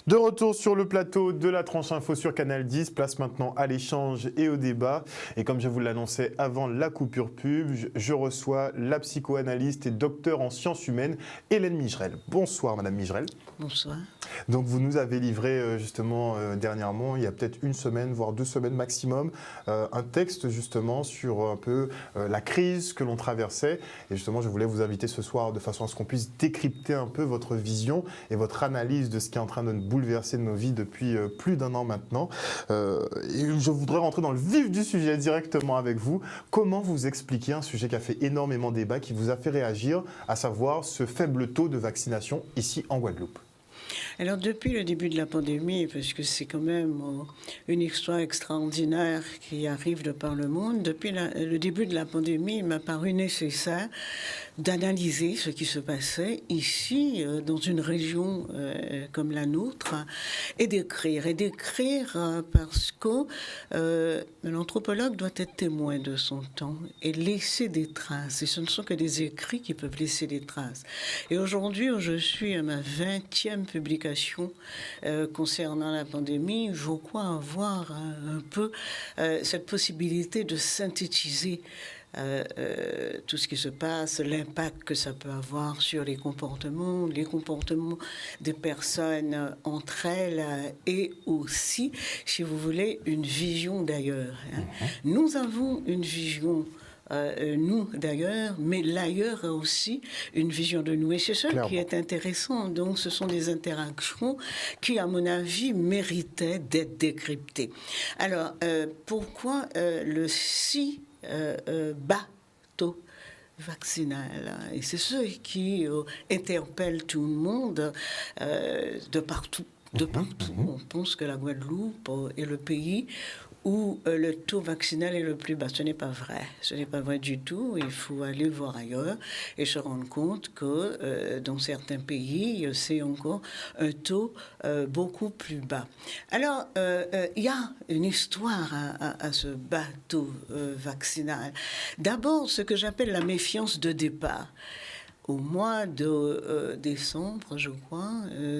De retour sur le plateau de la tranche info sur Canal 10, place maintenant à l'échange et au débat. Et comme je vous l'annonçais avant la coupure pub, je reçois la psychoanalyste et docteure en sciences humaines, Hélène Migerel. Bonsoir Madame Migerel. Bonsoir. Donc vous nous avez livré justement dernièrement, il y a peut-être une semaine, voire 2 semaines maximum, un texte justement sur un peu la crise que l'on traversait. Et justement, je voulais vous inviter ce soir de façon à ce qu'on puisse décrypter un peu votre vision et votre analyse de ce qui est en train de bouleverser nos vies depuis plus d'1 an maintenant. Et je voudrais rentrer dans le vif du sujet directement avec vous. Comment vous expliquer un sujet qui a fait énormément débat, qui vous a fait réagir, à savoir ce faible taux de vaccination ici en Guadeloupe ? Alors, depuis le début de la pandémie, parce que c'est quand même une histoire extraordinaire qui arrive de par le monde, depuis le début de la pandémie, il m'a paru nécessaire d'analyser ce qui se passait ici, dans une région comme la nôtre, et d'écrire. Parce que l'anthropologue doit être témoin de son temps et laisser des traces. Et ce ne sont que des écrits qui peuvent laisser des traces. Et aujourd'hui, je suis à ma 20e publication concernant la pandémie. Je crois avoir un peu cette possibilité de synthétiser tout ce qui se passe, l'impact que ça peut avoir sur les comportements des personnes entre elles et aussi, si vous voulez, une vision d'ailleurs. Nous avons une vision nous d'ailleurs, mais l'ailleurs a aussi une vision de nous. Et c'est ça qui est intéressant. Donc ce sont des interactions qui, à mon avis, méritaient d'être décryptées. Alors, pourquoi le si bas taux vaccinal? Et c'est ce qui interpelle tout le monde de partout. On pense que la Guadeloupe est le pays où le taux vaccinal est le plus bas. Ce n'est pas vrai. Ce n'est pas vrai du tout. Il faut aller voir ailleurs et se rendre compte que dans certains pays, c'est encore un taux beaucoup plus bas. Alors, il y a une histoire à ce bas taux vaccinal. D'abord, ce que j'appelle la méfiance de départ. Au mois de décembre, je crois,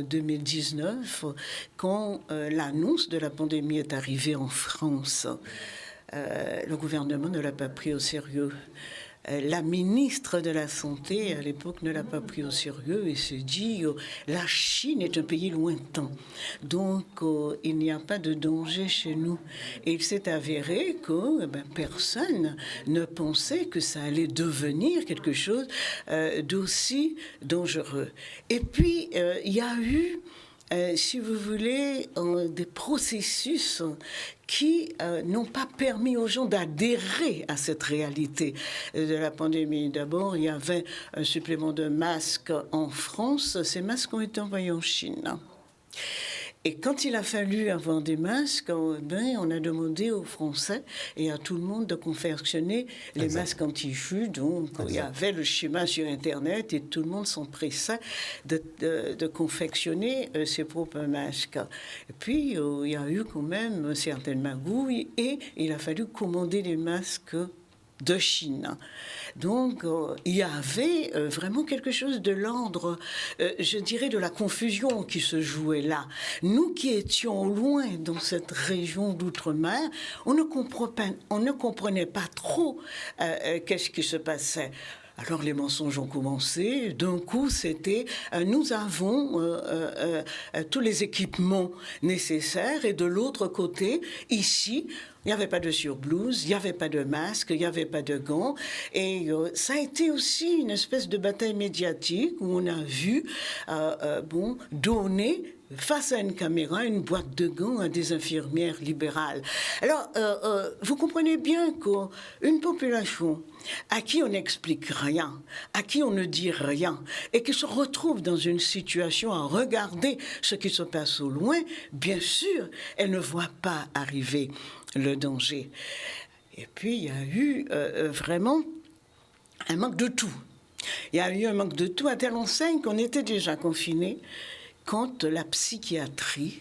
2019, quand l'annonce de la pandémie est arrivée en France, le gouvernement ne l'a pas pris au sérieux. La ministre de la Santé, à l'époque, ne l'a pas pris au sérieux et se dit la Chine est un pays lointain, donc il n'y a pas de danger chez nous. Et il s'est avéré que personne ne pensait que ça allait devenir quelque chose d'aussi dangereux. Et puis, il y a eu si vous voulez, des processus qui n'ont pas permis aux gens d'adhérer à cette réalité de la pandémie. D'abord, il y avait un supplément de masques en France. Ces masques ont été envoyés en Chine. Et quand il a fallu avoir des masques, on a demandé aux Français et à tout le monde de confectionner les masques anti-jus. Donc, il y avait le schéma sur Internet et tout le monde s'empressait de confectionner ses propres masques. Et puis, il y a eu quand même certaines magouilles et il a fallu commander des masques de Chine. Donc, il y avait vraiment quelque chose de l'ordre, je dirais, de la confusion qui se jouait là. Nous qui étions loin dans cette région d'outre-mer, on ne comprenait pas trop qu'est-ce qui se passait. Alors les mensonges ont commencé. D'un coup, c'était nous avons tous les équipements nécessaires et de l'autre côté, ici, il n'y avait pas de surblouse, il n'y avait pas de masque, il n'y avait pas de gants. Et ça a été aussi une espèce de bataille médiatique où on a vu donner face à une caméra une boîte de gants à des infirmières libérales. Alors, vous comprenez bien qu'une population à qui on n'explique rien, à qui on ne dit rien, et qui se retrouve dans une situation à regarder ce qui se passe au loin, bien sûr, elle ne voit pas arriver le danger. Et puis, il y a eu vraiment un manque de tout. Il y a eu un manque de tout à telle enseigne qu'on était déjà confinés quand la psychiatrie,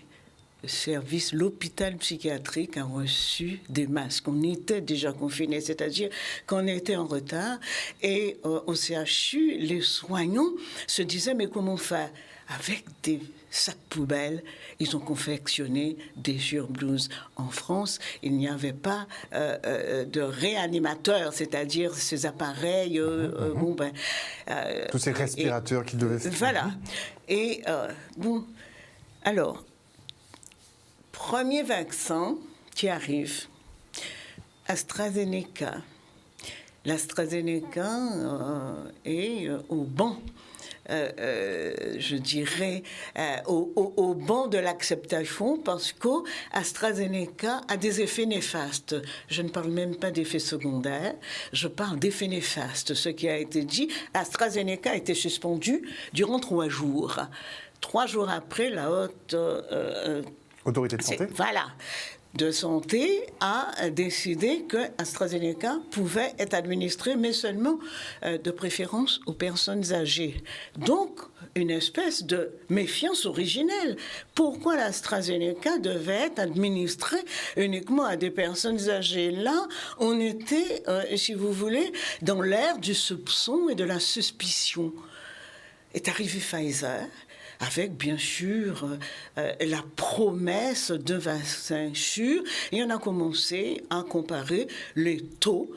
le service, l'hôpital psychiatrique a reçu des masques. On était déjà confinés, c'est-à-dire qu'on était en retard. Et au CHU, les soignants se disaient, mais comment faire ? avec des sacs poubelles, ils ont confectionné des surblouses. En France, il n'y avait pas de réanimateurs, c'est-à-dire ces appareils. Tous ces respirateurs qu'ils devaient faire. Voilà. Et alors, premier vaccin qui arrive, AstraZeneca. L'AstraZeneca est au banc. Je dirais, au banc de l'acceptation, parce qu'AstraZeneca a des effets néfastes. Je ne parle même pas d'effets secondaires, je parle d'effets néfastes. Ce qui a été dit, AstraZeneca a été suspendu durant 3 jours. 3 jours après, la haute autorité de santé. Voilà. De santé a décidé que AstraZeneca pouvait être administré, mais seulement de préférence aux personnes âgées. Donc, une espèce de méfiance originelle. Pourquoi l'AstraZeneca devait être administré uniquement à des personnes âgées? Là, on était, si vous voulez, dans l'ère du soupçon et de la suspicion. Est arrivé Pfizer, avec bien sûr la promesse de vaccins sûrs, et on a commencé à comparer les taux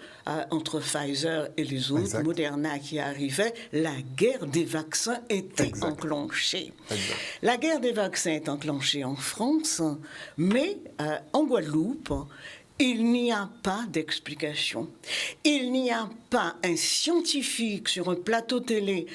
entre Pfizer et les autres, exact. Moderna qui arrivaient. La guerre des vaccins était Exact. enclenchée. Exact. La guerre des vaccins est enclenchée en France, mais en Guadeloupe, il n'y a pas d'explication. Il n'y a pas un scientifique sur un plateau télé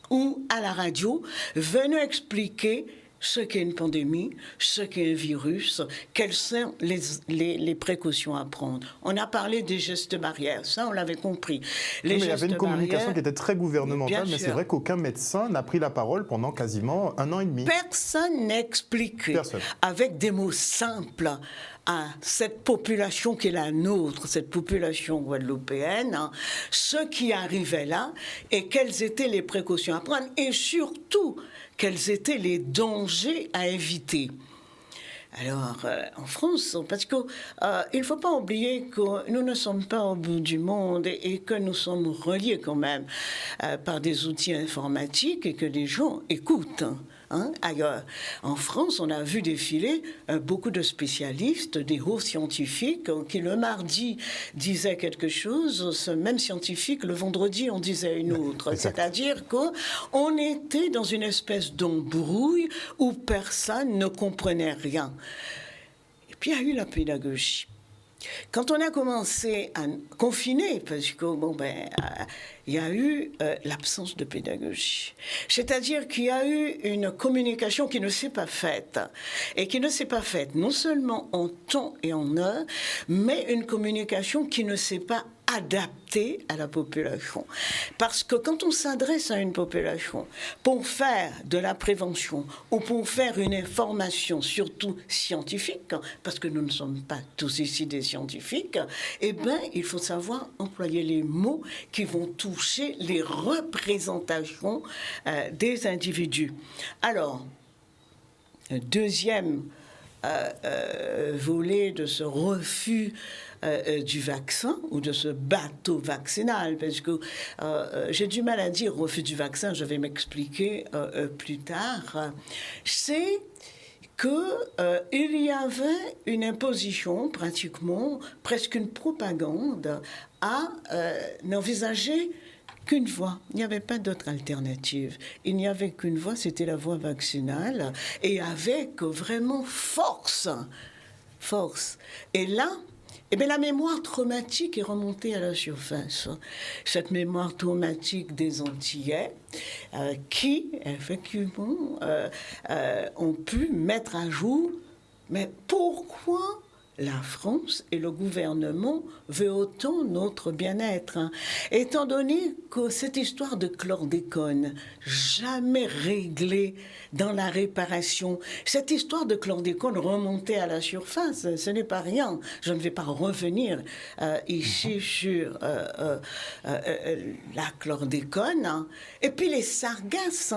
ou à la radio venu expliquer ce qu'est une pandémie, ce qu'est un virus, quelles sont les précautions à prendre. On a parlé des gestes barrières, ça on l'avait compris. Mais il y avait une communication qui était très gouvernementale, mais c'est vrai qu'aucun médecin n'a pris la parole pendant quasiment 1 an et demi. Personne n'expliquait avec des mots simples à cette population qui est la nôtre, cette population guadeloupéenne, ce qui arrivait là et quelles étaient les précautions à prendre et surtout quels étaient les dangers à éviter. Alors, en France, parce qu'il ne faut pas oublier que nous ne sommes pas au bout du monde et que nous sommes reliés quand même par des outils informatiques et que les gens écoutent. Ailleurs. En France, on a vu défiler beaucoup de spécialistes, des hauts scientifiques qui le mardi disaient quelque chose, ce même scientifique le vendredi en disait une autre. C'est-à-dire qu'on était dans une espèce d'embrouille où personne ne comprenait rien. Et puis il y a eu la pédagogie. Quand on a commencé à confiner, parce que il y a eu l'absence de pédagogie. C'est-à-dire qu'il y a eu une communication qui ne s'est pas faite. Et qui ne s'est pas faite non seulement en temps et en heure, mais une communication qui ne s'est pas adaptée à la population. Parce que quand on s'adresse à une population pour faire de la prévention ou pour faire une information surtout scientifique, parce que nous ne sommes pas tous ici des scientifiques, eh bien, il faut savoir employer les mots qui vont toucher les représentations des individus. Alors, deuxième volet de ce refus du vaccin ou de ce bateau vaccinal, parce que j'ai du mal à dire refus du vaccin, je vais m'expliquer plus tard, c'est qu'il y avait une imposition, pratiquement, presque une propagande, à n'envisager qu'une voie. Il n'y avait pas d'autre alternative. Il n'y avait qu'une voie, c'était la voie vaccinale, et avec vraiment force. Et là, la mémoire traumatique est remontée à la surface. Cette mémoire traumatique des Antillais qui, effectivement, ont pu mettre à jour, mais pourquoi la France et le gouvernement veulent autant notre bien-être, étant donné que cette histoire de chlordécone, jamais réglée dans la réparation, cette histoire de chlordécone remontée à la surface, ce n'est pas rien. Je ne vais pas revenir ici sur la chlordécone. Et puis les sargasses,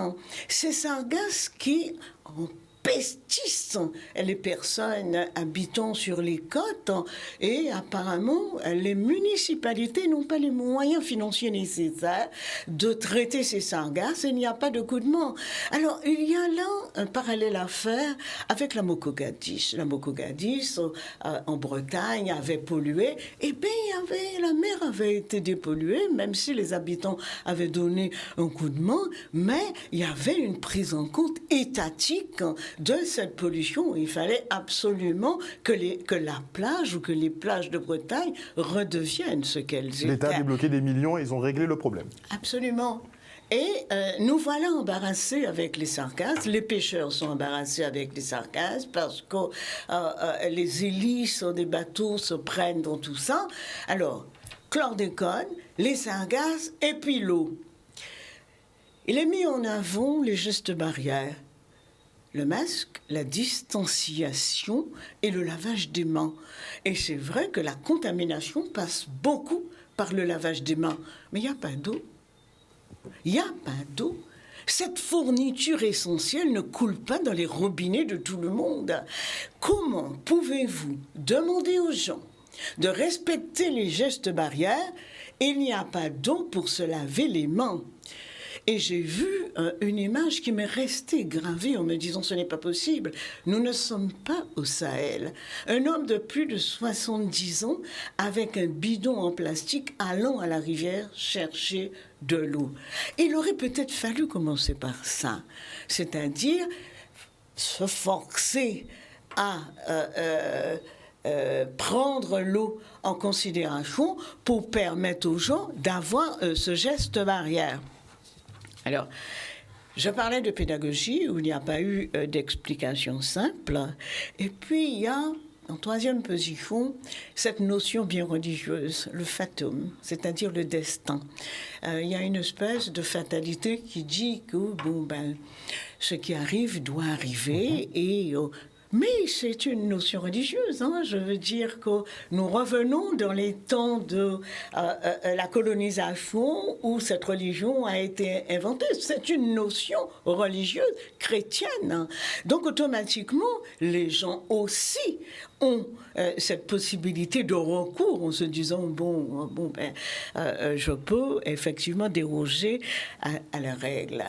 ces sargasses qui ont investissent les personnes habitant sur les côtes et apparemment les municipalités n'ont pas les moyens financiers nécessaires de traiter ces sargasses et il n'y a pas de coup de main. Alors il y a là un parallèle à faire avec la Mokogadis. La Mokogadis en Bretagne avait pollué, et bien la mer avait été dépolluée, même si les habitants avaient donné un coup de main, mais il y avait une prise en compte étatique de cette pollution. Il fallait absolument que la plage ou que les plages de Bretagne redeviennent ce qu'elles étaient. L'État a débloqué des millions et ils ont réglé le problème. Absolument. Et nous voilà embarrassés avec les sargasses. Les pêcheurs sont embarrassés avec les sargasses parce que les hélices des bateaux se prennent dans tout ça. Alors, chlordécone, les sargasses et puis l'eau. Il est mis en avant les gestes barrières. Le masque, la distanciation et le lavage des mains. Et c'est vrai que la contamination passe beaucoup par le lavage des mains. Mais il n'y a pas d'eau. Il n'y a pas d'eau. Cette fourniture essentielle ne coule pas dans les robinets de tout le monde. Comment pouvez-vous demander aux gens de respecter les gestes barrières et il n'y a pas d'eau pour se laver les mains? Et j'ai vu une image qui m'est restée gravée en me disant ce n'est pas possible. Nous ne sommes pas au Sahel. Un homme de plus de 70 ans avec un bidon en plastique allant à la rivière chercher de l'eau. Il aurait peut-être fallu commencer par ça, c'est-à-dire se forcer à prendre l'eau en considération pour permettre aux gens d'avoir ce geste barrière. Alors, je parlais de pédagogie où il n'y a pas eu d'explication simple. Et puis, il y a, en troisième position, cette notion bien religieuse, le fatum, c'est-à-dire le destin. Il y a une espèce de fatalité qui dit que, ce qui arrive doit arriver et... mais c'est une notion religieuse. Je veux dire que nous revenons dans les temps de la colonisation où cette religion a été inventée. C'est une notion religieuse chrétienne. Donc automatiquement, les gens aussi ont cette possibilité de recours en se disant je peux effectivement déroger à la règle.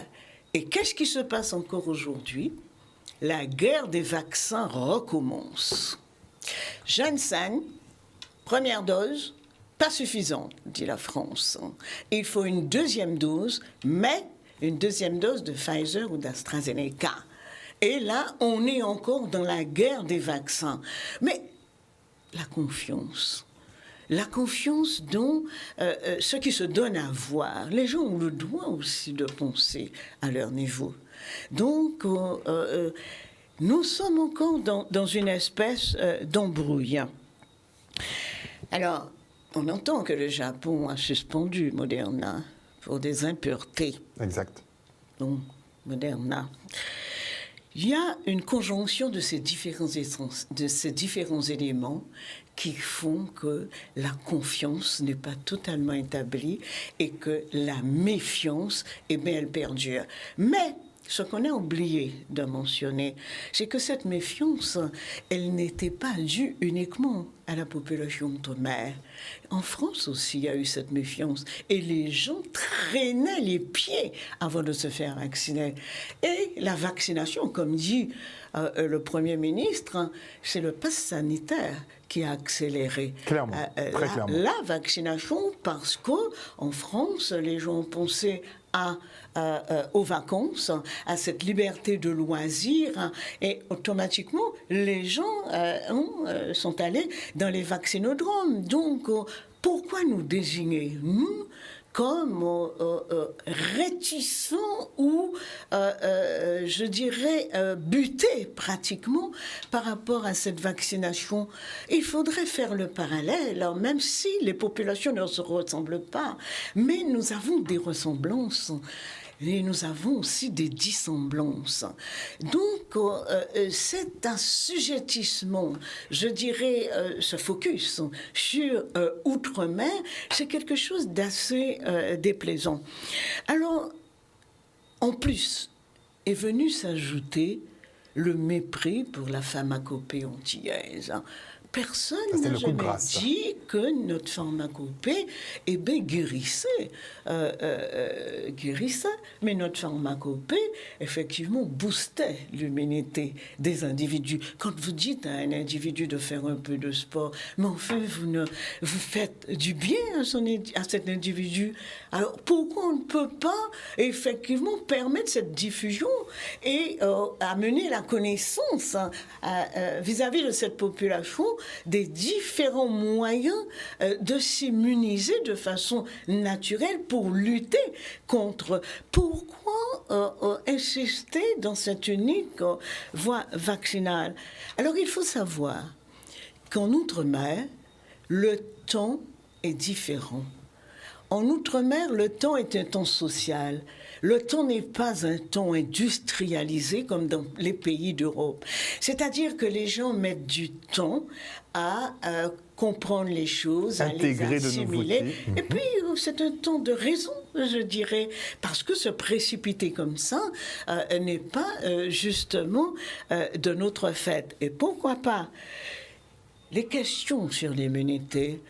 Et qu'est-ce qui se passe encore aujourd'hui? La guerre des vaccins recommence. Janssen, première dose, pas suffisante, dit la France. Il faut une deuxième dose, mais une deuxième dose de Pfizer ou d'AstraZeneca. Et là, on est encore dans la guerre des vaccins. Mais la confiance dont ceux qui se donnent à voir, les gens ont le droit aussi de penser à leur niveau. Donc, nous sommes encore dans une espèce d'embrouille. Alors, on entend que le Japon a suspendu Moderna pour des impuretés. Exact. Donc, Moderna. Il y a une conjonction de ces différents éléments qui font que la confiance n'est pas totalement établie et que la méfiance, elle perdure. Mais ce qu'on a oublié de mentionner, c'est que cette méfiance, elle n'était pas due uniquement à la population outre-mer. En France aussi, il y a eu cette méfiance. Et les gens traînaient les pieds avant de se faire vacciner. Et la vaccination, comme dit le Premier ministre, c'est le pass sanitaire qui a accéléré clairement, très clairement. La vaccination, parce qu'en France, les gens ont pensé aux vacances, à cette liberté de loisir, et automatiquement, les gens sont allés dans les vaccinodromes. Donc, pourquoi nous désigner, nous, comme réticents ou, je dirais, butés pratiquement par rapport à cette vaccination? Il faudrait faire le parallèle, même si les populations ne se ressemblent pas. Mais nous avons des ressemblances. Et nous avons aussi des dissemblances. Donc, c'est un assujettissement, je dirais, ce focus sur Outre-mer, c'est quelque chose d'assez déplaisant. Alors, en plus, est venu s'ajouter le mépris pour la pharmacopée antillaise. Personne C'était n'a le coup de jamais grâce, ça. dit que notre pharmacopée guérissait, mais notre pharmacopée, effectivement, boostait l'immunité des individus. Quand vous dites à un individu de faire un peu de sport, mais enfin, vous faites du bien à cet individu. Alors, pourquoi on ne peut pas, effectivement, permettre cette diffusion et amener la connaissance vis-à-vis de cette population des différents moyens de s'immuniser de façon naturelle pour lutter contre. Pourquoi insister dans cette unique voie vaccinale? Alors il faut savoir qu'en Outre-mer, le temps est différent. En Outre-mer, le temps est un temps social. Le temps n'est pas un temps industrialisé comme dans les pays d'Europe. C'est-à-dire que les gens mettent du temps à comprendre les choses, intégrer à les assimiler. de nouveautés. Et puis, c'est un temps de raison, je dirais, parce que se précipiter comme ça n'est pas justement de notre fait. Et pourquoi pas? Les questions sur l'immunité,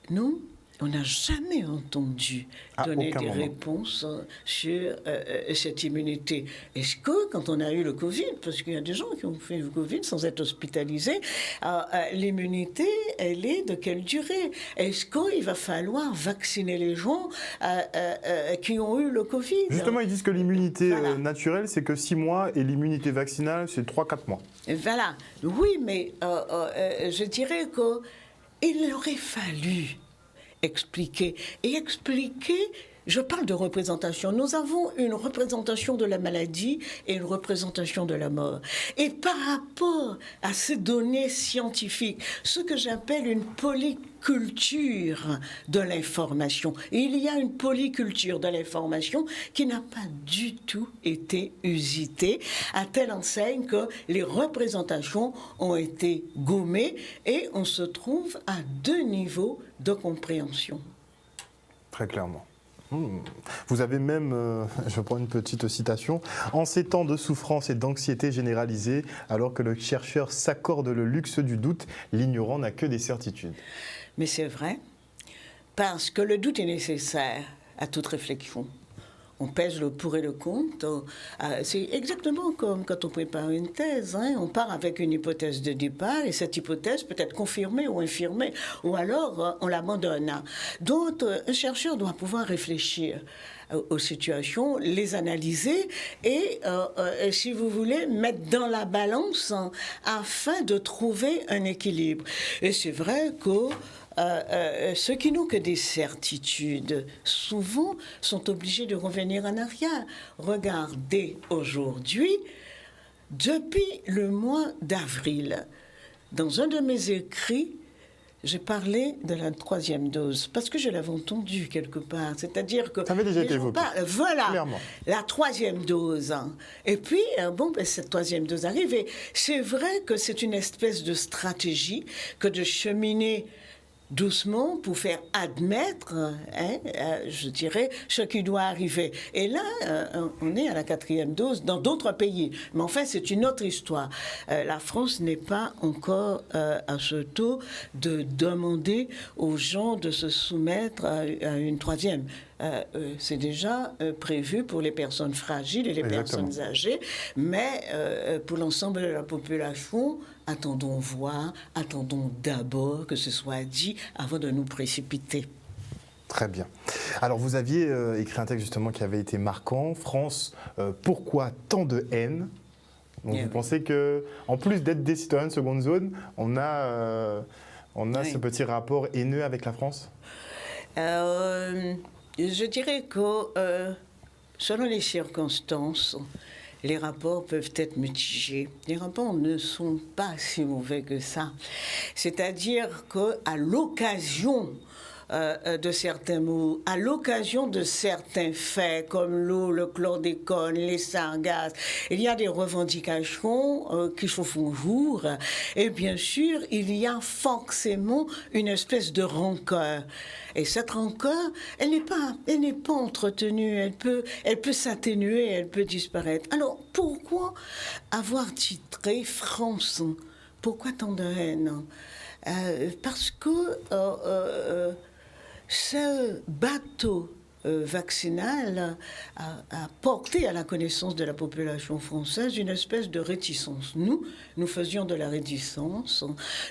non? On n'a jamais entendu donner des réponses sur cette immunité. Est-ce que, quand on a eu le Covid, parce qu'il y a des gens qui ont fait le Covid sans être hospitalisés, l'immunité, elle est de quelle durée? Est-ce qu'il va falloir vacciner les gens qui ont eu le Covid? Justement, ils disent que l'immunité naturelle, c'est que 6 mois, et l'immunité vaccinale, c'est 3-4 mois. Voilà. Oui, mais je dirais qu'il aurait fallu expliquer. Je parle de représentation. Nous avons une représentation de la maladie et une représentation de la mort. Et par rapport à ces données scientifiques, ce que j'appelle une polyculture de l'information. Il y a une polyculture de l'information qui n'a pas du tout été usitée, à telle enseigne que les représentations ont été gommées et on se trouve à 2 niveaux de compréhension. Très clairement. Vous avez même, je prends une petite citation, « En ces temps de souffrance et d'anxiété généralisée, alors que le chercheur s'accorde le luxe du doute, l'ignorant n'a que des certitudes. » Mais c'est vrai, parce que le doute est nécessaire à toute réflexion. On pèse le pour et le contre. C'est exactement comme quand on prépare une thèse. On part avec une hypothèse de départ et cette hypothèse peut être confirmée ou infirmée, ou alors on l'abandonne. Donc, un chercheur doit pouvoir réfléchir aux situations, les analyser et, si vous voulez, mettre dans la balance afin de trouver un équilibre. Et c'est vrai que ceux qui n'ont que des certitudes, souvent, sont obligés de revenir en arrière. Regardez aujourd'hui, depuis le mois d'avril, dans un de mes écrits, j'ai parlé de la 3e dose, parce que je l'avais entendu quelque part. C'est-à-dire que... Ça avait déjà été évoqué. Voilà, clairement. La 3e dose. Et puis, cette 3e dose arrive. Et c'est vrai que c'est une espèce de stratégie que de cheminer doucement pour faire admettre, je dirais, ce qui doit arriver. Et là, on est à la 4e dose dans d'autres pays. Mais enfin, c'est une autre histoire. La France n'est pas encore à ce taux de demander aux gens de se soumettre à une 3e. C'est déjà prévu pour les personnes fragiles et les personnes âgées, mais pour l'ensemble de la population, attendons voir, attendons d'abord que ce soit dit avant de nous précipiter. Très bien. Alors vous aviez écrit un texte justement qui avait été marquant. France, pourquoi tant de haine? Donc vous pensez que, en plus d'être des citoyens de seconde zone, on a ce petit rapport haineux avec la France? Je dirais que, selon les circonstances, les rapports peuvent être mitigés. Les rapports ne sont pas si mauvais que ça. C'est-à-dire qu'à l'occasion de certains mots, à l'occasion de certains faits, comme l'eau, le chlordécone, les sargasses. Il y a des revendications qui se font jour. Et bien sûr, il y a forcément une espèce de rancœur. Et cette rancœur, elle n'est pas entretenue, elle peut s'atténuer, elle peut disparaître. Alors, pourquoi avoir titré France? Pourquoi tant de haine? Parce que ce bateau vaccinal a porté à la connaissance de la population française une espèce de réticence. Nous faisions de la réticence,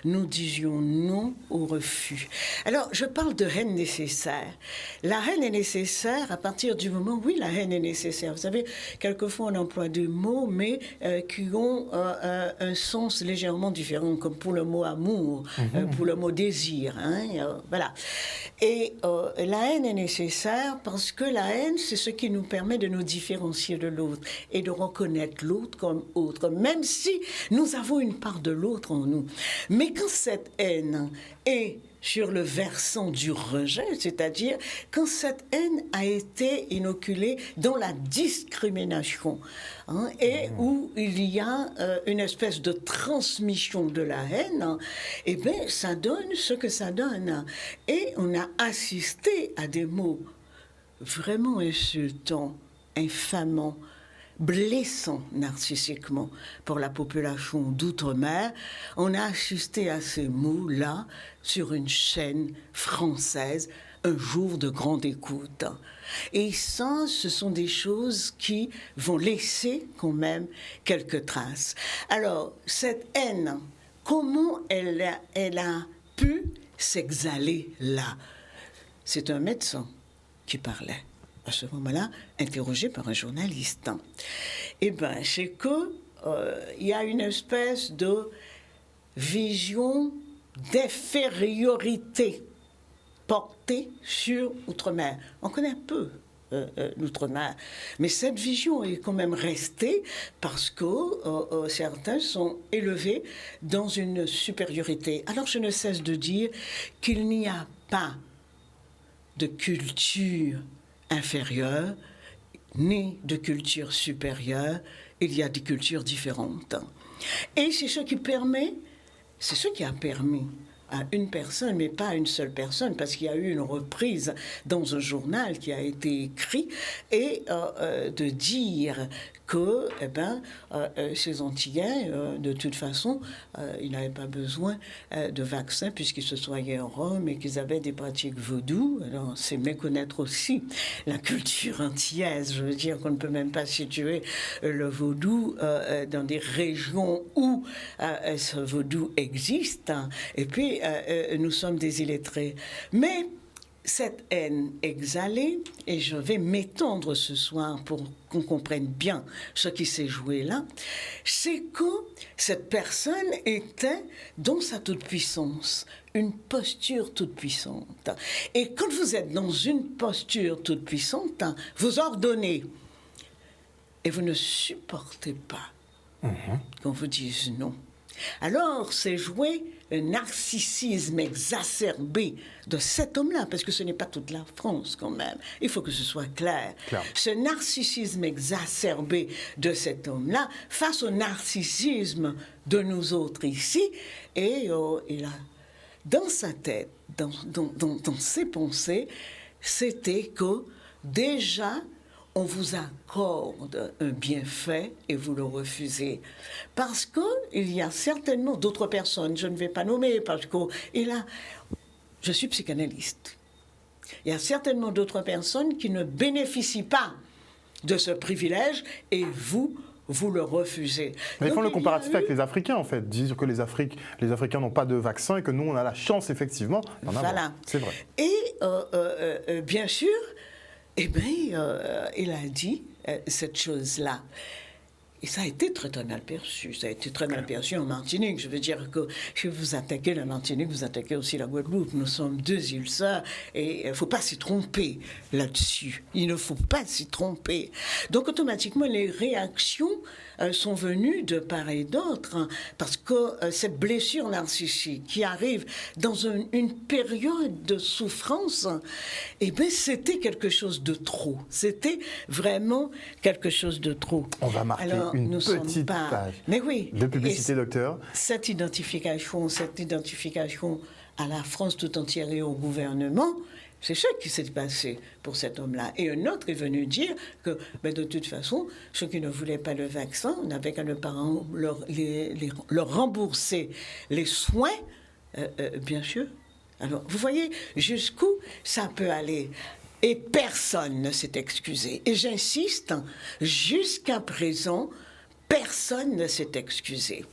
nous disions non au refus. Alors, je parle de haine nécessaire. La haine est nécessaire à partir du moment, oui, la haine est nécessaire. Vous savez, quelquefois on emploie des mots, mais qui ont un sens légèrement différent, comme pour le mot amour, pour le mot désir. Voilà. Et la haine est nécessaire parce que la haine, c'est ce qui nous permet de nous différencier de l'autre et de reconnaître l'autre comme autre, même si nous avons une part de l'autre en nous. Mais quand cette haine est sur le versant du rejet, c'est-à-dire quand cette haine a été inoculée dans la discrimination, et où il y a une espèce de transmission de la haine, eh bien, ça donne ce que ça donne. Et on a assisté à des mots vraiment insultants, infamants, blessant narcissiquement pour la population d'outre-mer. On a assisté à ces mots-là sur une chaîne française, un jour de grande écoute. Et ça, ce sont des choses qui vont laisser quand même quelques traces. Alors, cette haine, comment elle a pu s'exhaler là? C'est un médecin qui parlait à ce moment-là, interrogé par un journaliste. Eh bien, c'est que il y a une espèce de vision d'infériorité portée sur Outre-mer. On connaît peu l'Outre-mer, mais cette vision est quand même restée parce que certains sont élevés dans une supériorité. Alors, je ne cesse de dire qu'il n'y a pas de culture inférieure, ni de culture supérieure, il y a des cultures différentes. Et c'est ce qui a permis à une personne, mais pas à une seule personne, parce qu'il y a eu une reprise dans un journal qui a été écrit, et de dire que ces Antillais, de toute façon, ils n'avaient pas besoin de vaccins puisqu'ils se soignaient en Rome et qu'ils avaient des pratiques vaudou. Alors, c'est méconnaître aussi la culture antillaise. Je veux dire qu'on ne peut même pas situer le vaudou dans des régions où ce vaudou existe. Et puis, nous sommes des illettrés. Mais cette haine exhalée, et je vais m'étendre ce soir pour qu'on comprenne bien ce qui s'est joué là, c'est que cette personne était dans sa toute-puissance, une posture toute-puissante. Et quand vous êtes dans une posture toute-puissante, vous ordonnez et vous ne supportez pas qu'on vous dise non. Alors, c'est joué le narcissisme exacerbé de cet homme-là, parce que ce n'est pas toute la France quand même. Il faut que ce soit clair. Ce narcissisme exacerbé de cet homme-là face au narcissisme de nous autres ici, et il a, dans sa tête, dans ses pensées, c'était que déjà, on vous accorde un bienfait et vous le refusez. Parce qu'il y a certainement d'autres personnes, je ne vais pas nommer, parce que je suis psychanalyste. Il y a certainement d'autres personnes qui ne bénéficient pas de ce privilège et vous le refusez. Mais ils font le comparatif avec les Africains, en fait. Dire que les Africains n'ont pas de vaccin et que nous, on a la chance, effectivement, d'en avoir. C'est vrai. Et bien sûr, eh bien, il a dit cette chose-là. Et ça a été très très mal perçu. Ça a été très mal perçu en Martinique. Je veux dire que si vous attaquez la Martinique, vous attaquez aussi la Guadeloupe. Nous sommes deux îles sœurs et il ne faut pas s'y tromper là-dessus. Il ne faut pas s'y tromper. Donc automatiquement, les réactions sont venues de part et d'autre, hein, parce que cette blessure narcissique qui arrive dans une période de souffrance, eh bien, c'était quelque chose de trop. C'était vraiment quelque chose de trop. On va marquer une petite page Mais oui. de publicité, docteur. Cette identification à la France tout entière et au gouvernement, c'est ce qui s'est passé pour cet homme-là. Et un autre est venu dire que, de toute façon, ceux qui ne voulaient pas le vaccin, on n'avait qu'à ne pas leur rembourser les soins, bien sûr. Alors, vous voyez jusqu'où ça peut aller. Et personne ne s'est excusé. Et j'insiste, jusqu'à présent, personne ne s'est excusé.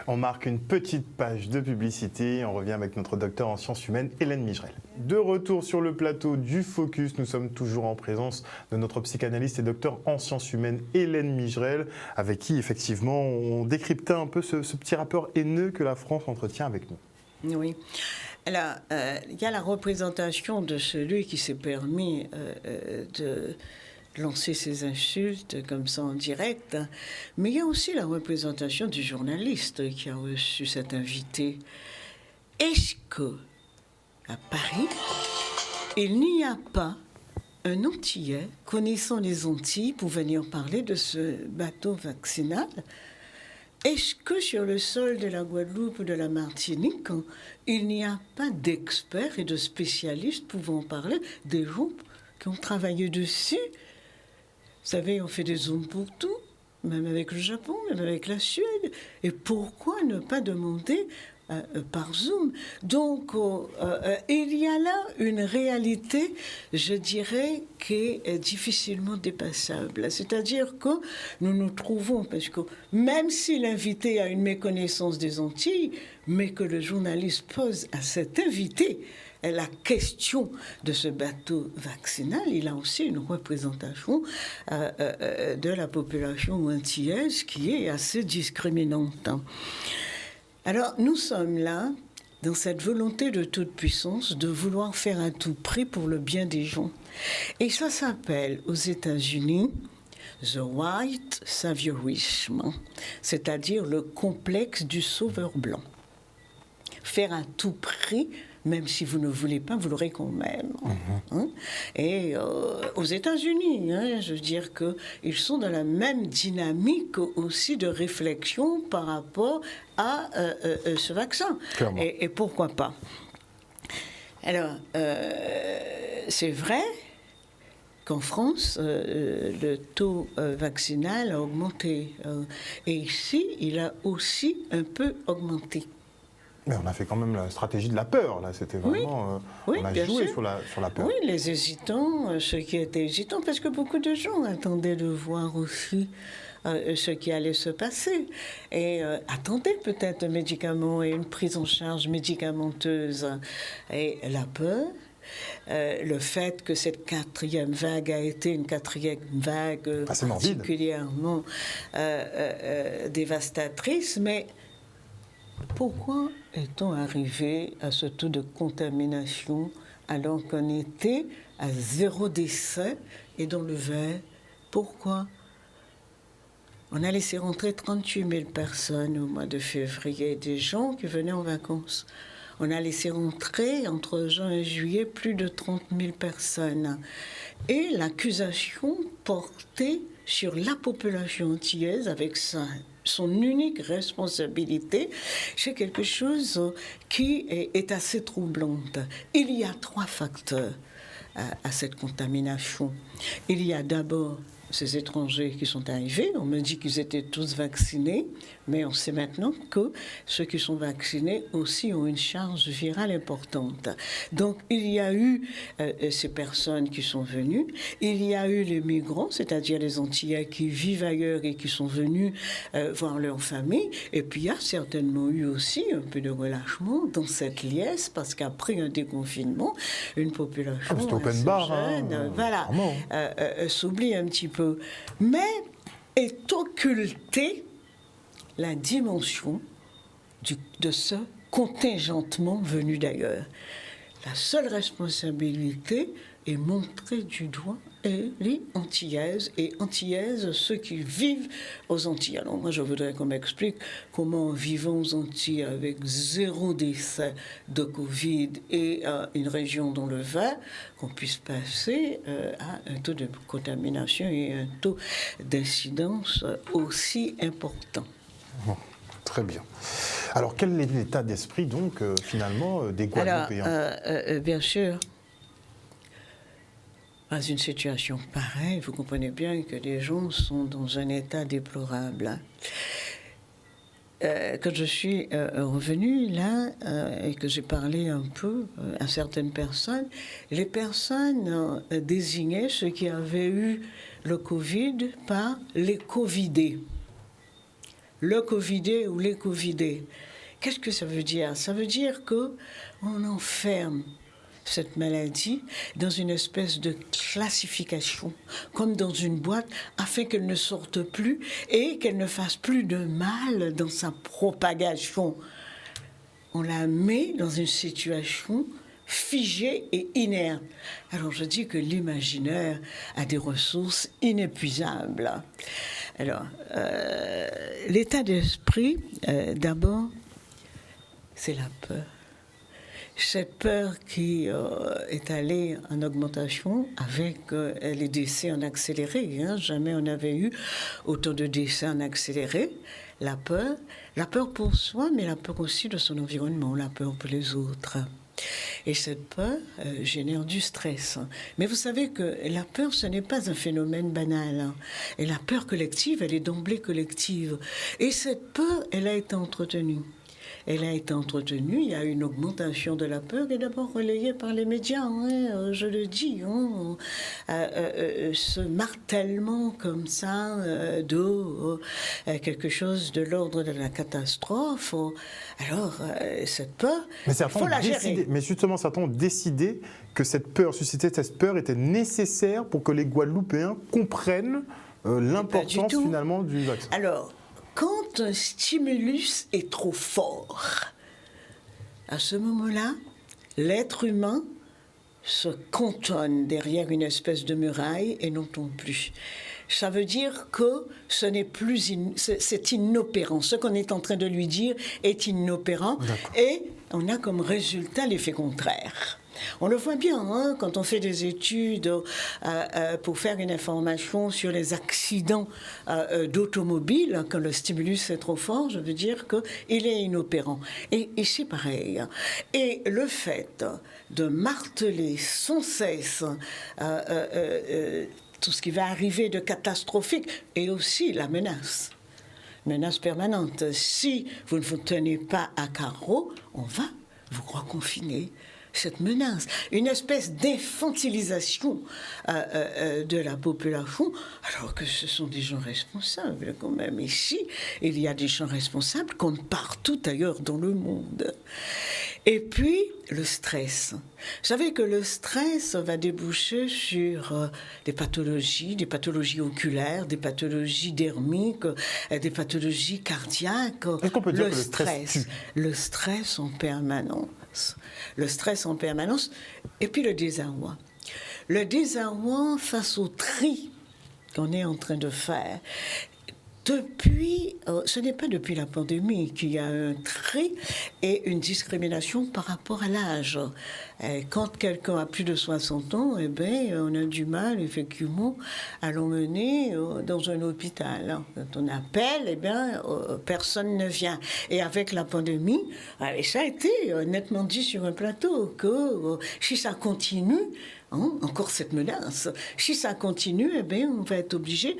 On marque une petite page de publicité. On revient avec notre docteur en sciences humaines, Hélène Migerel. De retour sur le plateau du Focus, nous sommes toujours en présence de notre psychanalyste et docteur en sciences humaines, Hélène Migerel, avec qui, effectivement, on décryptait un peu ce petit rapport haineux que la France entretient avec nous. Oui. Alors, il y a la représentation de celui qui s'est permis de lancer ses insultes comme ça en direct, mais il y a aussi la représentation du journaliste qui a reçu cet invité. Est-ce que, à Paris, il n'y a pas un Antillais connaissant les Antilles pour venir parler de ce bateau vaccinal? Est-ce que sur le sol de la Guadeloupe ou de la Martinique, il n'y a pas d'experts et de spécialistes pouvant parler, des gens qui ont travaillé dessus? Vous savez, on fait des zooms pour tout, même avec le Japon, même avec la Suède. Et pourquoi ne pas demander par Zoom? Donc, il y a là une réalité, je dirais, qui est difficilement dépassable. C'est-à-dire que nous nous trouvons, parce que même si l'invité a une méconnaissance des Antilles, mais que le journaliste pose à cet invité la question de ce bateau vaccinal, il a aussi une représentation de la population antillaise qui est assez discriminante. Alors, nous sommes là dans cette volonté de toute puissance de vouloir faire à tout prix pour le bien des gens. Et ça s'appelle aux États-Unis the white saviorism, c'est-à-dire le complexe du sauveur blanc. Faire à tout prix, même si vous ne voulez pas, vous l'aurez quand même. Hein? Et aux États-Unis, je veux dire qu'ils sont dans la même dynamique aussi de réflexion par rapport à ce vaccin. Et pourquoi pas? Alors, c'est vrai qu'en France, le taux vaccinal a augmenté. Et ici, il a aussi un peu augmenté. Mais on a fait quand même la stratégie de la peur, là. C'était vraiment... on a joué sur la peur. Oui, les hésitants, ceux qui étaient hésitants, parce que beaucoup de gens attendaient de voir aussi ce qui allait se passer. Et attendaient peut-être un médicament et une prise en charge médicamenteuse. Et la peur... le fait que cette quatrième vague a été une quatrième vague particulièrement dévastatrice, mais pourquoi est-on arrivé à ce taux de contamination alors qu'on était à 0 décès et dans le vert? Pourquoi? On a laissé rentrer 38 000 personnes au mois de février, des gens qui venaient en vacances. On a laissé rentrer, entre juin et juillet, plus de 30 000 personnes. Et l'accusation portée sur la population antillaise avec son unique responsabilité, c'est quelque chose qui est assez troublante. Il y a 3 facteurs à cette contamination. Il y a d'abord ces étrangers qui sont arrivés. On me dit qu'ils étaient tous vaccinés, mais on sait maintenant que ceux qui sont vaccinés aussi ont une charge virale importante. Donc, il y a eu ces personnes qui sont venues. Il y a eu les migrants, c'est-à-dire les Antillais qui vivent ailleurs et qui sont venus voir leur famille. Et puis, il y a certainement eu aussi un peu de relâchement dans cette liesse, parce qu'après un déconfinement, une population open bar, jeune, s'oublie un petit peu. Mais est occulter la dimension de ce contingentement venu d'ailleurs. La seule responsabilité est montrée du doigt et les Antillaises et Antillaises, ceux qui vivent aux Antilles. Alors moi, je voudrais qu'on m'explique comment vivons aux Antilles avec 0 décès de Covid et une région dont le Var, qu'on puisse passer à un taux de contamination et un taux d'incidence aussi important. Très bien. Alors, quel est l'état d'esprit, donc, finalement, des Guadeloupéens? Alors, bien sûr, dans une situation pareille, vous comprenez bien que les gens sont dans un état déplorable. Quand je suis revenue là et que j'ai parlé un peu à certaines personnes, les personnes désignaient ceux qui avaient eu le Covid par les Covidés. Le Covidé ou les Covidés. Qu'est-ce que ça veut dire? Ça veut dire qu'on enferme cette maladie dans une espèce de classification, comme dans une boîte, afin qu'elle ne sorte plus et qu'elle ne fasse plus de mal dans sa propagation. On la met dans une situation figée et inerte. Alors je dis que l'imaginaire a des ressources inépuisables. Alors, l'état d'esprit, d'abord, c'est la peur. Cette peur qui est allée en augmentation avec les décès en accéléré. Jamais on n'avait eu autant de décès en accéléré. La peur pour soi, mais la peur aussi de son environnement, la peur pour les autres. Et cette peur génère du stress. Mais vous savez que la peur, ce n'est pas un phénomène banal. Et la peur collective, elle est d'emblée collective. Et cette peur, elle a été entretenue. Elle a été entretenue, il y a une augmentation de la peur, et d'abord relayée par les médias, je le dis, ce martèlement comme ça de quelque chose de l'ordre de la catastrophe. Alors, cette peur, il faut la gérer. Mais justement, certains ont décidé que cette peur, susciter cette peur était nécessaire pour que les Guadeloupéens comprennent l'importance finalement du vaccin. Alors, quand un stimulus est trop fort, à ce moment-là, l'être humain se cantonne derrière une espèce de muraille et n'entend plus. Ça veut dire que ce n'est plus, c'est inopérant. Ce qu'on est en train de lui dire est inopérant et on a comme résultat l'effet contraire. On le voit bien quand on fait des études pour faire une information sur les accidents d'automobile, quand le stimulus est trop fort, je veux dire qu'il est inopérant. Et c'est pareil. Et le fait de marteler sans cesse tout ce qui va arriver de catastrophique et aussi la menace permanente. Si vous ne vous tenez pas à carreau, on va vous reconfiner. Cette menace, une espèce d'infantilisation de la population, alors que ce sont des gens responsables quand même. Ici, il y a des gens responsables comme partout ailleurs dans le monde. Et puis, le stress. Vous savez que le stress va déboucher sur des pathologies oculaires, des pathologies dermiques, des pathologies cardiaques. Est-ce qu'on peut dire que le stress tue ? Le stress en permanence. Le stress en permanence. Et puis le désarroi. Le désarroi face au tri qu'on est en train de faire. Ce n'est pas depuis la pandémie qu'il y a un tri et une discrimination par rapport à l'âge. Quand quelqu'un a plus de 60 ans, on a du mal, effectivement, à l'emmener dans un hôpital. Quand on appelle, personne ne vient. Et avec la pandémie, ça a été nettement dit sur un plateau que si ça continue, encore cette menace. Si ça continue, on va être obligé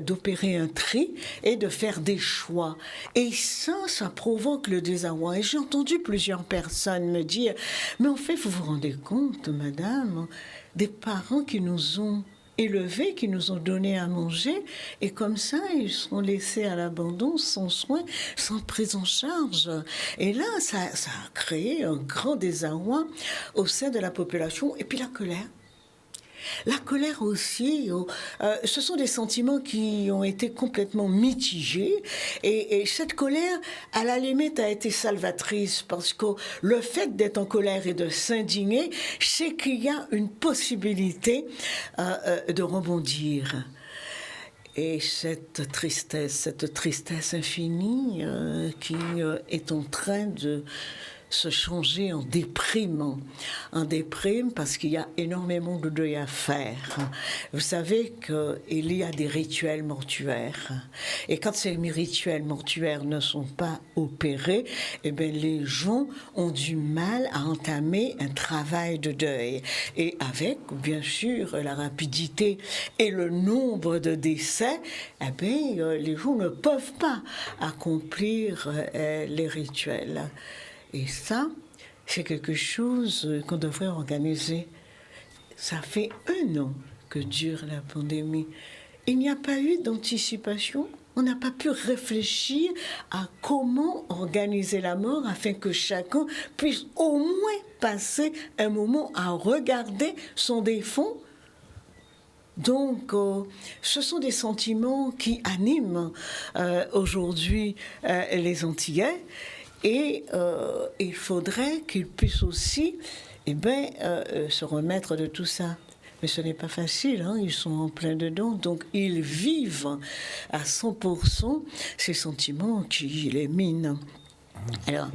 d'opérer un tri et de faire des choix. Et ça provoque le désarroi. Et j'ai entendu plusieurs personnes me dire « Mais en fait, vous vous rendez compte, madame, des parents qui nous ont élevés, qui nous ont donné à manger, et comme ça, ils sont laissés à l'abandon, sans soin, sans prise en charge. » Et là, ça a créé un grand désarroi au sein de la population, et puis la colère. La colère aussi, ce sont des sentiments qui ont été complètement mitigés et cette colère, à la limite, a été salvatrice parce que le fait d'être en colère et de s'indigner, c'est qu'il y a une possibilité de rebondir. Et cette tristesse infinie qui est en train de se changer en déprime parce qu'il y a énormément de deuil à faire. Vous savez qu'il y a des rituels mortuaires et quand ces rituels mortuaires ne sont pas opérés, eh bien, les gens ont du mal à entamer un travail de deuil. Et avec, bien sûr, la rapidité et le nombre de décès, eh bien, les gens ne peuvent pas accomplir les rituels. Et ça, c'est quelque chose qu'on devrait organiser. Ça fait 1 an que dure la pandémie. Il n'y a pas eu d'anticipation. On n'a pas pu réfléchir à comment organiser la mort afin que chacun puisse au moins passer un moment à regarder son défunt. Donc, ce sont des sentiments qui animent aujourd'hui les Antillais. Et il faudrait qu'ils puissent aussi se remettre de tout ça. Mais ce n'est pas facile, hein, ils sont en plein dedans, donc ils vivent à 100% ces sentiments qui les minent. Alors,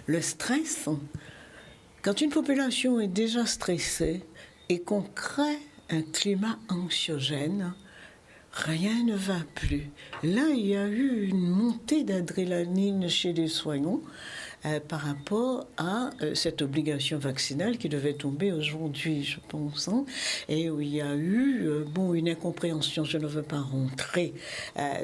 le stress, quand une population est déjà stressée et qu'on crée un climat anxiogène, rien ne va plus. Là, il y a eu une montée d'adrénaline chez les soignants par rapport à cette obligation vaccinale qui devait tomber aujourd'hui, je pense, hein, et où il y a eu une incompréhension. Je ne veux pas rentrer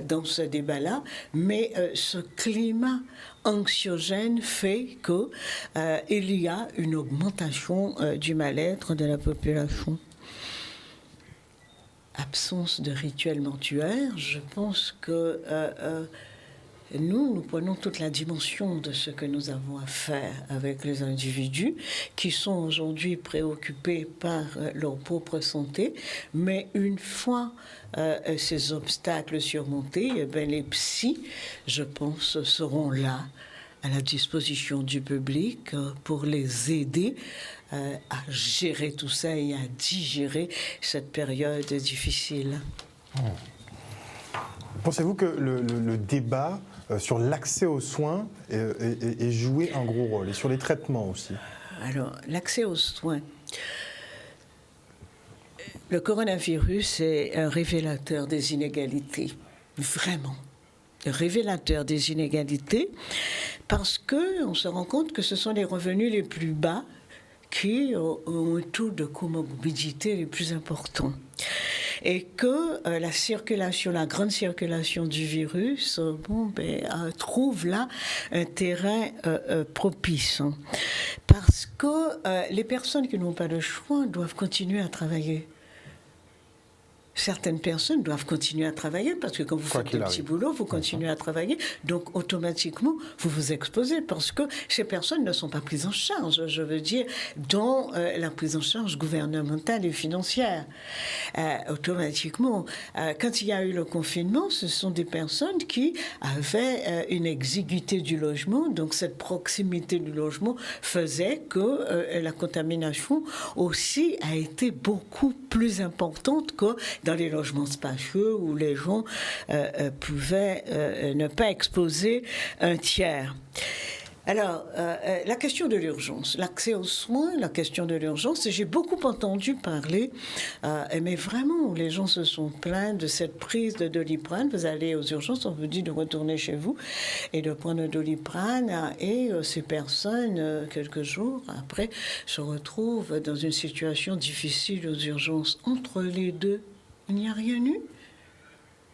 dans ce débat-là, mais ce climat anxiogène fait qu'il y a une augmentation du mal-être de la population. Absence de rituels mortuaires, je pense que nous prenons toute la dimension de ce que nous avons à faire avec les individus qui sont aujourd'hui préoccupés par leur propre santé, mais une fois ces obstacles surmontés, eh bien, les psys, je pense, seront là à la disposition du public pour les aider à gérer tout ça et à digérer cette période difficile. Pensez-vous que le débat sur l'accès aux soins ait joué un gros rôle, et sur les traitements aussi? Alors, l'accès aux soins. Le coronavirus est un révélateur des inégalités, vraiment. Révélateur des inégalités, parce qu'on se rend compte que ce sont les revenus les plus bas qui ont un taux de comorbidité les plus importants. Et que la grande circulation du virus, trouve là un terrain propice. Parce que les personnes qui n'ont pas de choix doivent continuer à travailler. Certaines personnes doivent continuer à travailler parce que quand vous faites un petit boulot, vous continuez à travailler. Donc, automatiquement, vous vous exposez parce que ces personnes ne sont pas prises en charge, je veux dire, dans la prise en charge gouvernementale et financière. Automatiquement, quand il y a eu le confinement, ce sont des personnes qui avaient une exiguïté du logement. Donc, cette proximité du logement faisait que la contamination aussi a été beaucoup plus importante que dans les logements spacieux où les gens pouvaient ne pas exposer un tiers. Alors, la question de l'urgence, l'accès aux soins, la question de l'urgence, j'ai beaucoup entendu parler, mais vraiment, les gens se sont plaints de cette prise de Doliprane. Vous allez aux urgences, on vous dit de retourner chez vous et de prendre Doliprane, et ces personnes, quelques jours après, se retrouvent dans une situation difficile aux urgences. Entre les deux, il n'y a rien eu.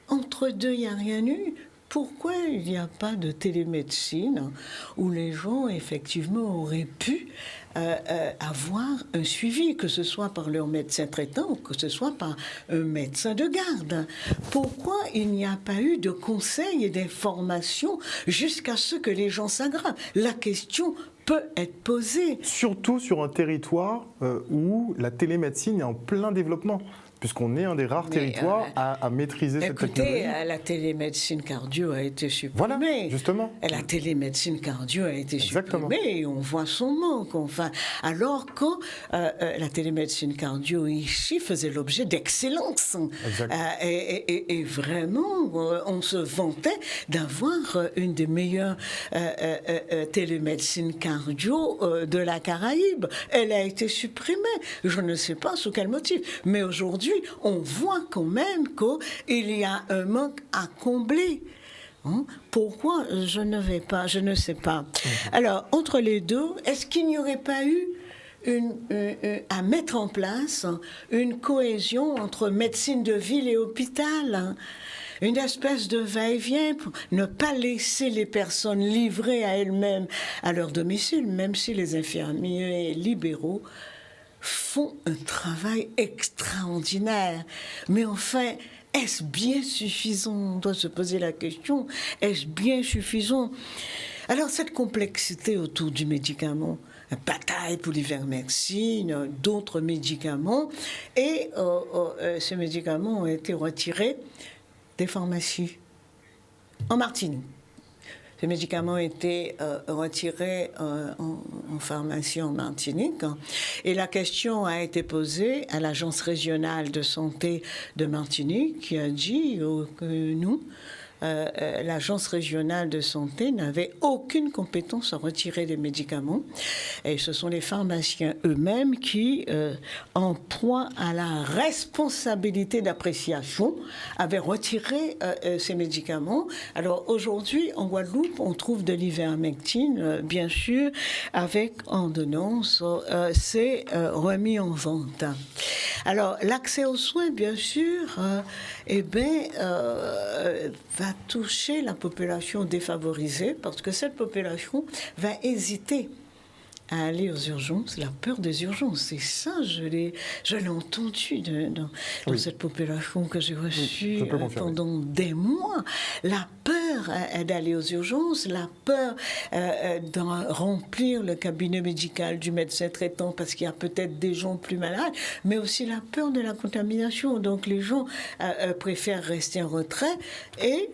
Entre deux, il n'y a rien eu. Pourquoi il n'y a pas de télémédecine où les gens, effectivement, auraient pu avoir un suivi, que ce soit par leur médecin traitant ou que ce soit par un médecin de garde? Pourquoi il n'y a pas eu de conseils et d'informations jusqu'à ce que les gens s'aggravent? La question peut être posée. Surtout sur un territoire où la télémédecine est en plein développement, puisqu'on est un des rares territoires à maîtriser cette technologie. Écoutez, la télémédecine cardio a été supprimée. Voilà, justement. La télémédecine cardio a été Exactement. supprimée et on voit son manque. Enfin, alors que la télémédecine cardio ici faisait l'objet d'excellence. Et vraiment, on se vantait d'avoir une des meilleures télémédecines cardio de la Caraïbe. Elle a été supprimée. Je ne sais pas sous quel motif. Mais aujourd'hui, on voit quand même qu'il y a un manque à combler. Pourquoi? Je ne sais pas. Alors, entre les deux, est-ce qu'il n'y aurait pas eu à mettre en place une cohésion entre médecine de ville et hôpital, une espèce de va-et-vient pour ne pas laisser les personnes livrées à elles-mêmes à leur domicile, même si les infirmiers libéraux font un travail extraordinaire. Mais enfin, est-ce bien suffisant? On doit se poser la question, est-ce bien suffisant? Alors, cette complexité autour du médicament, bataille pour l'ivermectine, d'autres médicaments, et ces médicaments ont été retirés des pharmacies en Martinique. Ces médicaments ont été retirés en pharmacie en Martinique. Et la question a été posée à l'Agence régionale de santé de Martinique qui a dit que nous, l'Agence régionale de santé n'avait aucune compétence à retirer les médicaments. Et ce sont les pharmaciens eux-mêmes qui, en proie à la responsabilité d'appréciation, avaient retiré ces médicaments. Alors aujourd'hui, en Guadeloupe, on trouve de l'ivermectine, bien sûr, avec ordonnance. C'est remis en vente. Alors, l'accès aux soins, bien sûr, va toucher la population défavorisée parce que cette population va hésiter à aller aux urgences, la peur des urgences. C'est ça, je l'ai entendu dans cette population que j'ai reçue pendant des mois. La peur d'aller aux urgences, la peur de remplir le cabinet médical du médecin traitant parce qu'il y a peut-être des gens plus malades, mais aussi la peur de la contamination. Donc les gens préfèrent rester en retrait et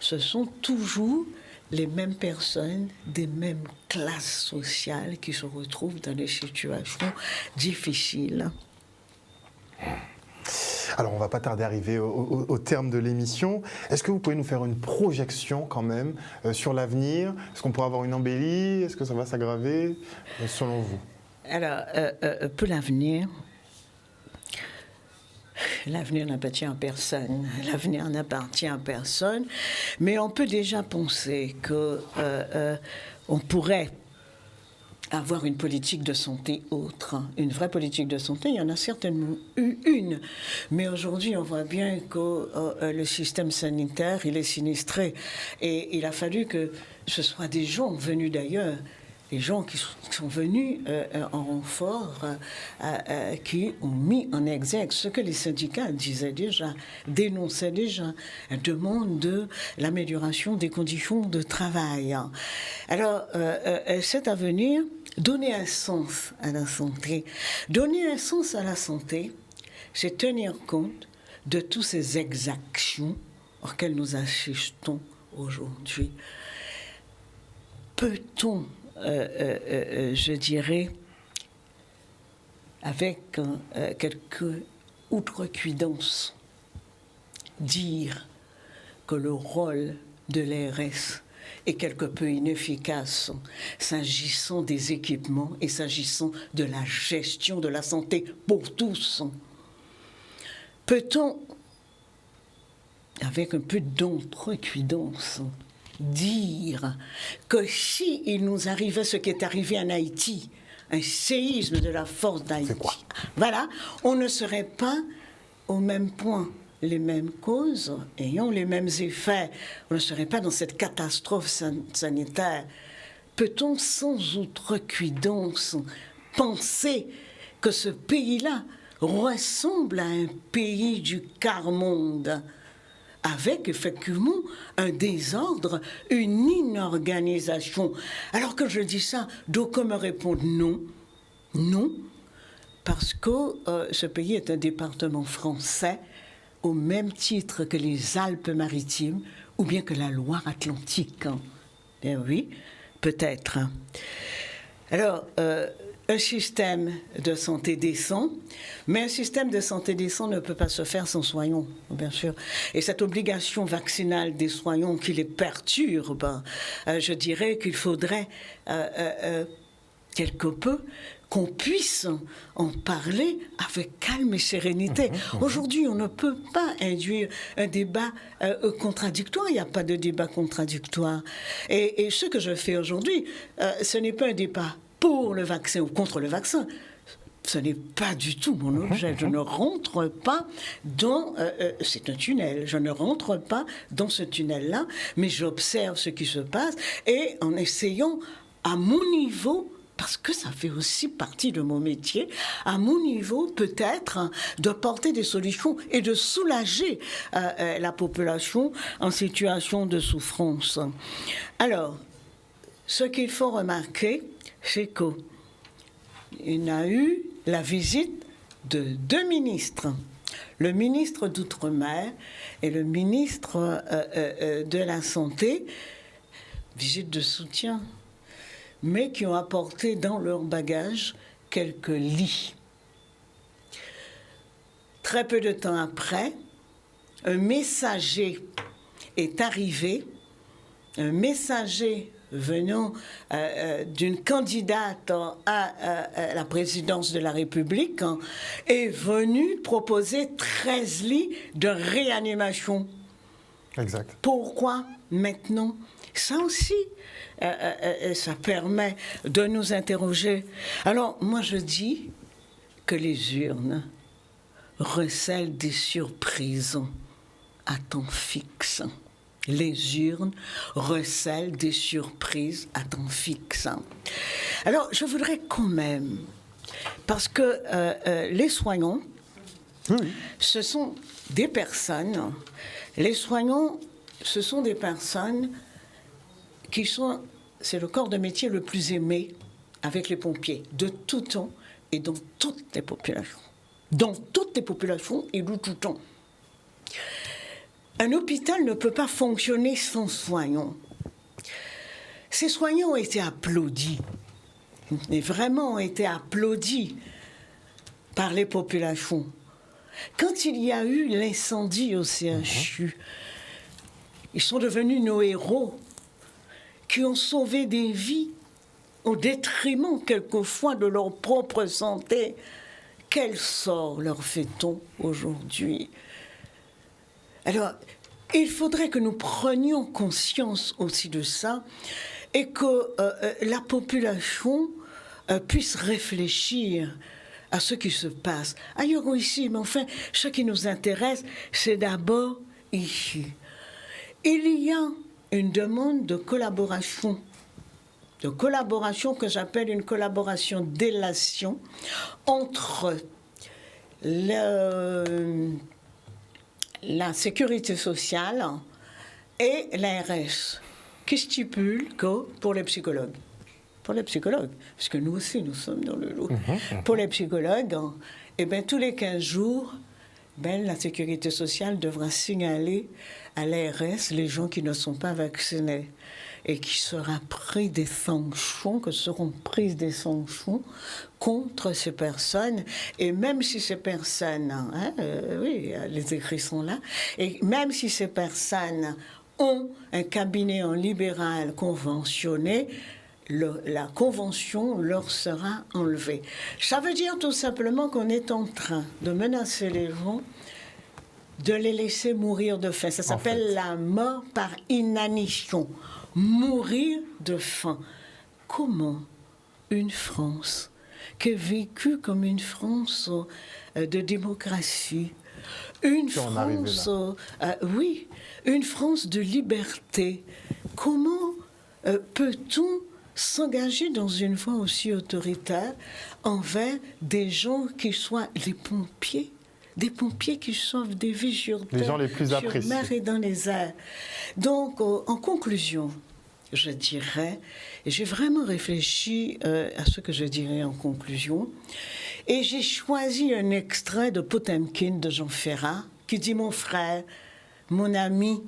ce sont toujours les mêmes personnes, des mêmes classes sociales qui se retrouvent dans des situations difficiles. Alors, on ne va pas tarder à arriver au terme de l'émission. Est-ce que vous pouvez nous faire une projection quand même sur l'avenir? Est-ce qu'on pourra avoir une embellie? Est-ce que ça va s'aggraver selon vous? Alors, pour l'avenir, l'avenir n'appartient à personne. L'avenir n'appartient à personne. Mais on peut déjà penser qu'on pourrait avoir une politique de santé autre. Une vraie politique de santé, il y en a certainement eu une. Mais aujourd'hui, on voit bien que le système sanitaire, il est sinistré. Et il a fallu que ce soit des gens venus d'ailleurs, des gens qui sont venus en renfort, qui ont mis en exergue ce que les syndicats disaient déjà, dénonçaient déjà, demande de l'amélioration des conditions de travail. Alors, c'est à venir, donner un sens à la santé. Donner un sens à la santé, c'est tenir compte de toutes ces exactions auxquelles nous assistons aujourd'hui. Peut-on je dirais, avec quelques outrecuidances, dire que le rôle de l'ARS est quelque peu inefficace s'agissant des équipements et s'agissant de la gestion de la santé pour tous. Peut-on, avec un peu d'outrecuidance, dire que si il nous arrivait ce qui est arrivé en Haïti, un séisme de la force d'Haïti, voilà, on ne serait pas au même point, les mêmes causes, ayant les mêmes effets, on ne serait pas dans cette catastrophe sanitaire. Peut-on sans outrecuidance penser que ce pays-là ressemble à un pays du quart-monde, avec effectivement un désordre, une inorganisation. Alors que je dis ça, d'aucuns me répondent non, non, parce que ce pays est un département français au même titre que les Alpes-Maritimes ou bien que la Loire-Atlantique. Eh oui, peut-être. Alors, un système de santé décent, mais un système de santé décent ne peut pas se faire sans soignants, bien sûr. Et cette obligation vaccinale des soignants qui les perturbe, je dirais qu'il faudrait quelque peu qu'on puisse en parler avec calme et sérénité. Aujourd'hui, on ne peut pas induire un débat contradictoire. Il n'y a pas de débat contradictoire. Et ce que je fais aujourd'hui, ce n'est pas un débat pour le vaccin ou contre le vaccin. Ce n'est pas du tout mon objet. Je ne rentre pas dans... c'est un tunnel. Je ne rentre pas dans ce tunnel-là, mais j'observe ce qui se passe et en essayant, à mon niveau, parce que ça fait aussi partie de mon métier, à mon niveau, peut-être, de porter des solutions et de soulager la population en situation de souffrance. Alors, ce qu'il faut remarquer, c'est qu'il y a eu la visite de 2 ministres, le ministre d'Outre-mer et le ministre de la Santé, visite de soutien, mais qui ont apporté dans leur bagage quelques lits. Très peu de temps après, un messager est arrivé, un messager venant d'une candidate à la présidence de la République est venu proposer 13 lits de réanimation. Exact. Pourquoi maintenant? Ça aussi, ça permet de nous interroger. Alors, moi, je dis que les urnes recèlent des surprises à temps fixe. Les urnes recèlent des surprises à temps fixe. Alors, je voudrais quand même, parce que les soignants, ce sont des personnes, les soignants, ce sont des personnes qui sont, c'est le corps de métier le plus aimé avec les pompiers, de tout temps et dans toutes les populations. Dans toutes les populations et de tout temps. Un hôpital ne peut pas fonctionner sans soignants. Ces soignants ont été applaudis, et vraiment ont été applaudis par les populations. Quand il y a eu l'incendie au CHU, ils sont devenus nos héros qui ont sauvé des vies au détriment quelquefois de leur propre santé. Quel sort leur fait-on aujourd'hui? Alors, il faudrait que nous prenions conscience aussi de ça et que la population puisse réfléchir à ce qui se passe ailleurs ou ici. Mais enfin, ce qui nous intéresse, c'est d'abord ici. Il y a une demande de collaboration que j'appelle une collaboration délation entre la sécurité sociale et l'ARS, qui stipule que pour les psychologues, parce que nous aussi nous sommes dans le lot, pour les psychologues, eh bien, tous les 15 jours, la sécurité sociale devra signaler à l'ARS les gens qui ne sont pas vaccinés et qui seront prises des sanctions contre ces personnes. Et même si ces personnes, oui, les écrits sont là, et même si ces personnes ont un cabinet en libéral conventionné, la convention leur sera enlevée. Ça veut dire tout simplement qu'on est en train de menacer les gens, de les laisser mourir de faim. Ça s'appelle la mort par inanition. Mourir de faim. Comment une France qui est vécue comme une France de démocratie, une France, oui, une France de liberté, comment peut-on s'engager dans une voie aussi autoritaire envers des gens qui soient les pompiers des pompiers qui sauvent des vies sur terre, Les gens les plus sur appréciés. mer et dans les airs. Donc, en conclusion, je dirais, et j'ai vraiment réfléchi à ce que je dirais en conclusion, et j'ai choisi un extrait de Potemkin de Jean Ferrat qui dit « Mon frère, mon ami,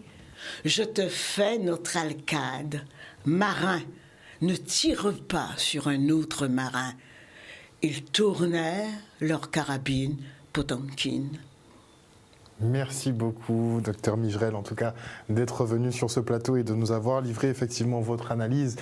je te fais notre alcade. Marin, ne tire pas sur un autre marin. » Ils tournèrent leur carabine Potemkin. Merci beaucoup, docteur Migerel, en tout cas, d'être venu sur ce plateau et de nous avoir livré effectivement votre analyse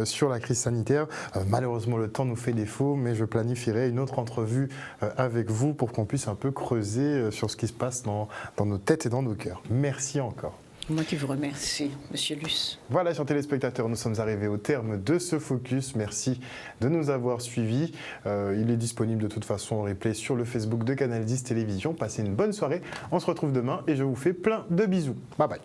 sur la crise sanitaire. Malheureusement, le temps nous fait défaut, mais je planifierai une autre entrevue avec vous pour qu'on puisse un peu creuser sur ce qui se passe dans nos têtes et dans nos cœurs. Merci encore. Moi qui vous remercie, Monsieur Luce. Voilà, chers téléspectateurs, nous sommes arrivés au terme de ce focus. Merci de nous avoir suivis. Il est disponible de toute façon en replay sur le Facebook de Canal 10 Télévision. Passez une bonne soirée. On se retrouve demain et je vous fais plein de bisous. Bye bye.